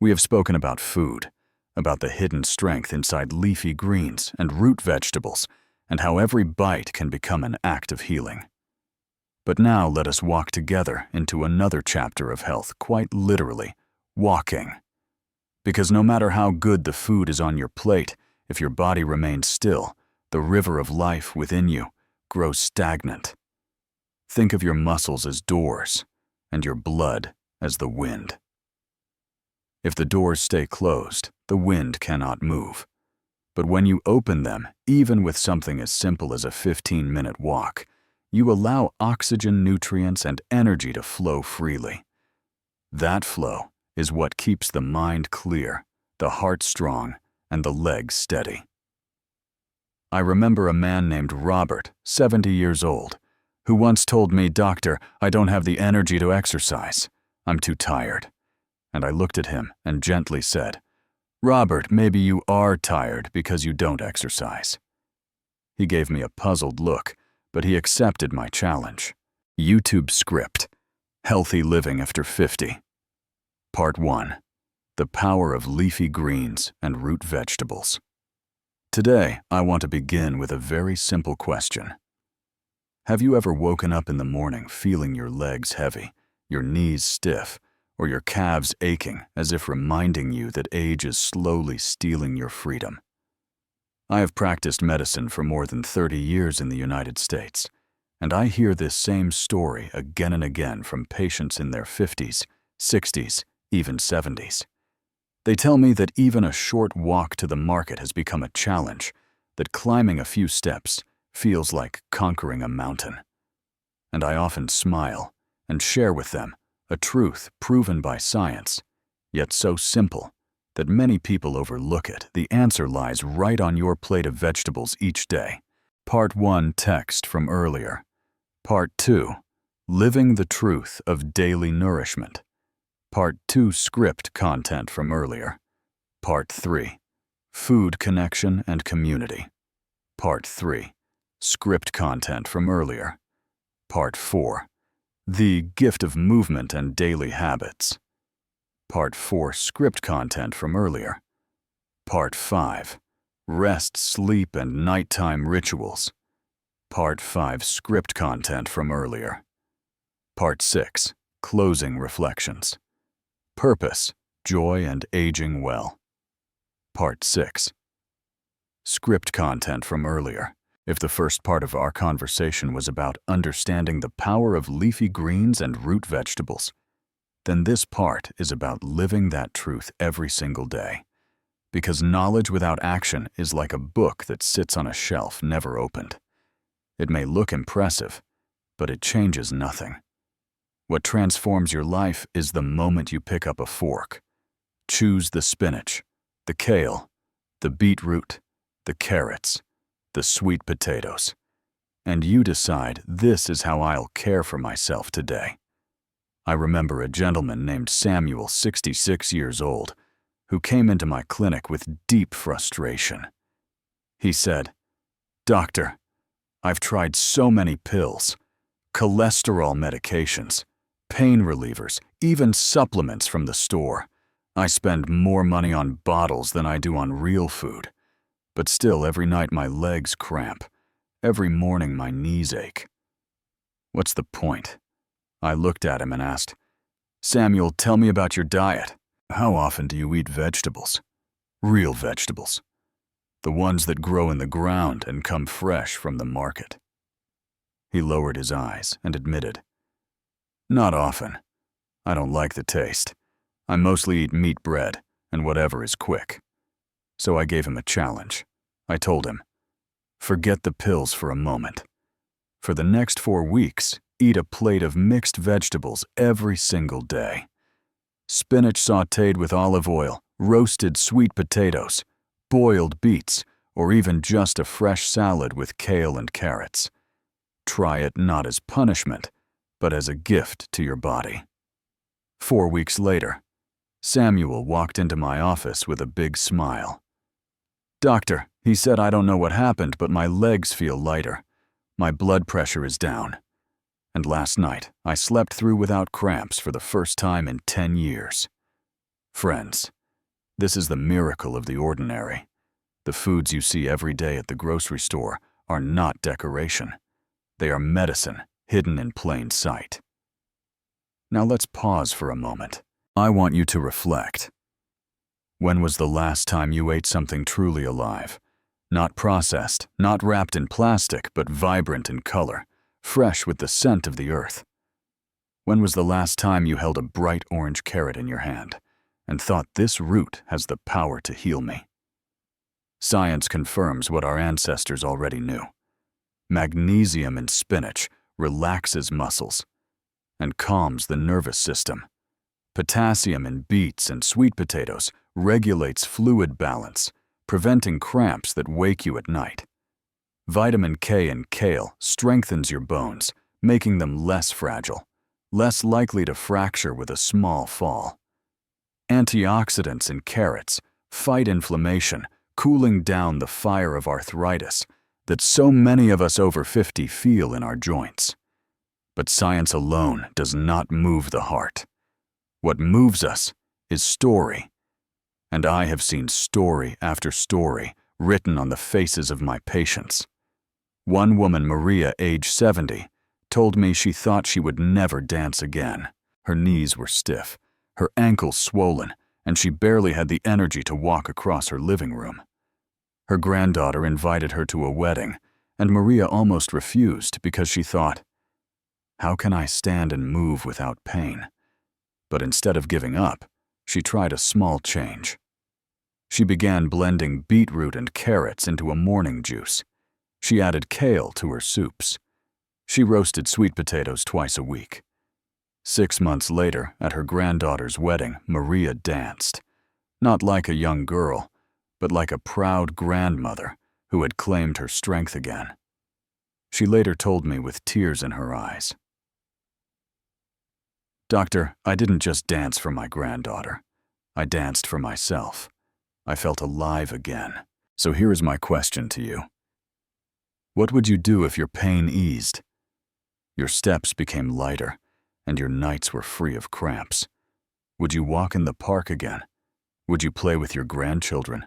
We have spoken about food, about the hidden strength inside leafy greens and root vegetables, and how every bite can become an act of healing. But now let us walk together into another chapter of health, quite literally, walking. Because no matter how good the food is on your plate, if your body remains still, the river of life within you grows stagnant. Think of your muscles as doors, and your blood as the wind. If the doors stay closed, the wind cannot move. But when you open them, even with something as simple as a 15-minute walk, you allow oxygen, nutrients, and energy to flow freely. That flow is what keeps the mind clear, the heart strong, and the legs steady. I remember a man named Robert, 70 years old, who once told me, "Doctor, I don't have the energy to exercise. I'm too tired." And I looked at him and gently said, "Robert, maybe you are tired because you don't exercise." He gave me a puzzled look, but he accepted my challenge. YouTube script, Healthy Living After 50. Part 1. The Power of Leafy Greens and Root Vegetables. Today, I want to begin with a very simple question. Have you ever woken up in the morning feeling your legs heavy, your knees stiff, or your calves aching as if reminding you that age is slowly stealing your freedom? I have practiced medicine for more than 30 years in the United States, and I hear this same story again and again from patients in their 50s, 60s, even 70s. They tell me that even a short walk to the market has become a challenge, that climbing a few steps feels like conquering a mountain. And I often smile and share with them a truth proven by science, yet so simple that many people overlook it. The answer lies right on your plate of vegetables each day. Part 1, text from earlier. Part 2, living the truth of daily nourishment. Part 2, script content from earlier. Part 3, food connection and community. Part 3, script content from earlier. Part 4, the gift of movement and daily habits. Part 4, script content from earlier. Part 5, rest, sleep, and nighttime rituals. Part 5, script content from earlier. Part 6, closing reflections. Purpose, joy, and aging well. Part 6, script content from earlier. If the first part of our conversation was about understanding the power of leafy greens and root vegetables, then this part is about living that truth every single day. Because knowledge without action is like a book that sits on a shelf never opened. It may look impressive, but it changes nothing. What transforms your life is the moment you pick up a fork. Choose the spinach, the kale, the beetroot, the carrots, the sweet potatoes, and you decide, this is how I'll care for myself today. I remember a gentleman named Samuel, 66 years old, who came into my clinic with deep frustration. He said, "Doctor, I've tried so many pills, cholesterol medications, pain relievers, even supplements from the store. I spend more money on bottles than I do on real food. But still, every night my legs cramp. Every morning my knees ache. What's the point?" I looked at him and asked, "Samuel, tell me about your diet. How often do you eat vegetables? Real vegetables. The ones that grow in the ground and come fresh from the market." He lowered his eyes and admitted, "Not often. I don't like the taste. I mostly eat meat bread and whatever is quick." So I gave him a challenge. I told him, "Forget the pills for a moment. For the next 4 weeks, eat a plate of mixed vegetables every single day. Spinach sautéed with olive oil, roasted sweet potatoes, boiled beets, or even just a fresh salad with kale and carrots. Try it not as punishment, but as a gift to your body." 4 weeks later, Samuel walked into my office with a big smile. "Doctor," he said, "I don't know what happened, but my legs feel lighter. My blood pressure is down. And last night, I slept through without cramps for the first time in 10 years. Friends, this is the miracle of the ordinary. The foods you see every day at the grocery store are not decoration. They are medicine hidden in plain sight. Now let's pause for a moment. I want you to reflect. When was the last time you ate something truly alive? Not processed, not wrapped in plastic, but vibrant in color, fresh with the scent of the earth. When was the last time you held a bright orange carrot in your hand and thought, this root has the power to heal me? Science confirms what our ancestors already knew. Magnesium in spinach relaxes muscles and calms the nervous system. Potassium in beets and sweet potatoes regulates fluid balance, preventing cramps that wake you at night. Vitamin K in kale strengthens your bones, making them less fragile, less likely to fracture with a small fall. Antioxidants in carrots fight inflammation, cooling down the fire of arthritis that so many of us over 50 feel in our joints. But science alone does not move the heart. What moves us is story. And I have seen story after story written on the faces of my patients. One woman, Maria, age 70, told me she thought she would never dance again. Her knees were stiff, her ankles swollen, and she barely had the energy to walk across her living room. Her granddaughter invited her to a wedding, and Maria almost refused because she thought, how can I stand and move without pain? But instead of giving up, she tried a small change. She began blending beetroot and carrots into a morning juice. She added kale to her soups. She roasted sweet potatoes twice a week. 6 months later, at her granddaughter's wedding, Maria danced. Not like a young girl, but like a proud grandmother who had claimed her strength again. She later told me with tears in her eyes, "Doctor, I didn't just dance for my granddaughter. I danced for myself. I felt alive again." So here is my question to you. What would you do if your pain eased? Your steps became lighter, and your nights were free of cramps. Would you walk in the park again? Would you play with your grandchildren?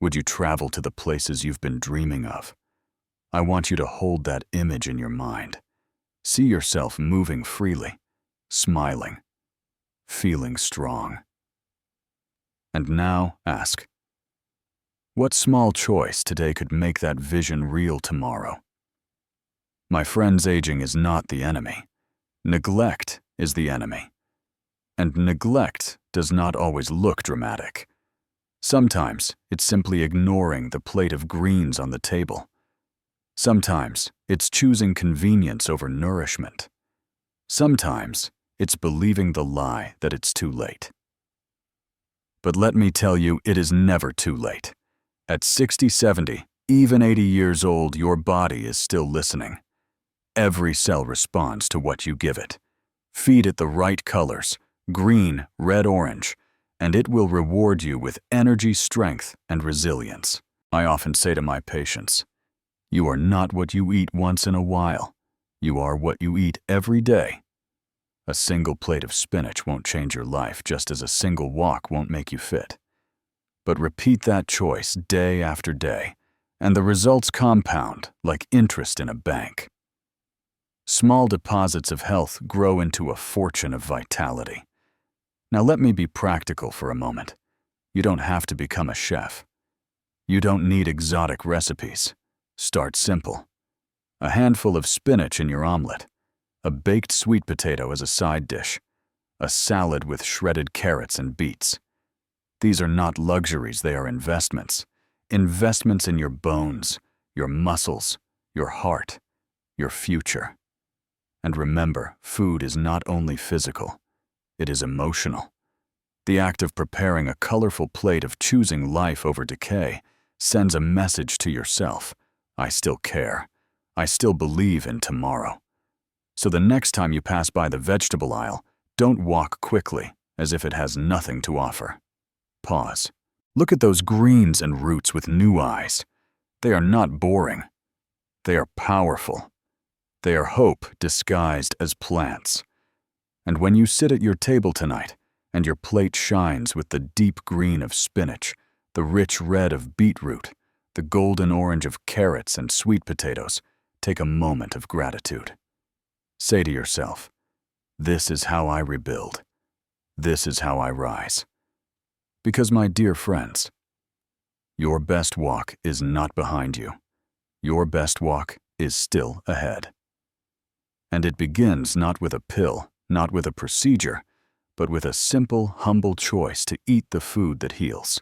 Would you travel to the places you've been dreaming of? I want you to hold that image in your mind. See yourself moving freely, smiling, feeling strong. And now ask, what small choice today could make that vision real tomorrow? My friends, aging is not the enemy. Neglect is the enemy. And neglect does not always look dramatic. Sometimes it's simply ignoring the plate of greens on the table. Sometimes it's choosing convenience over nourishment. Sometimes it's believing the lie that it's too late. But let me tell you, it is never too late. At 60, 70, even 80 years old, your body is still listening. Every cell responds to what you give it. Feed it the right colors, green, red, orange, and it will reward you with energy, strength, and resilience. I often say to my patients, you are not what you eat once in a while. You are what you eat every day. A single plate of spinach won't change your life, just as a single walk won't make you fit. But repeat that choice day after day, and the results compound like interest in a bank. Small deposits of health grow into a fortune of vitality. Now let me be practical for a moment. You don't have to become a chef. You don't need exotic recipes. Start simple. A handful of spinach in your omelet, a baked sweet potato as a side dish, a salad with shredded carrots and beets. These are not luxuries, they are investments. Investments in your bones, your muscles, your heart, your future. And remember, food is not only physical, it is emotional. The act of preparing a colorful plate, of choosing life over decay, sends a message to yourself. I still care. I still believe in tomorrow. So the next time you pass by the vegetable aisle, don't walk quickly as if it has nothing to offer. Pause. Look at those greens and roots with new eyes. They are not boring. They are powerful. They are hope disguised as plants. And when you sit at your table tonight and your plate shines with the deep green of spinach, the rich red of beetroot, the golden orange of carrots and sweet potatoes, take a moment of gratitude. Say to yourself, "This is how I rebuild. This is how I rise." Because, my dear friends, your best walk is not behind you. Your best walk is still ahead. And it begins not with a pill, not with a procedure, but with a simple, humble choice to eat the food that heals.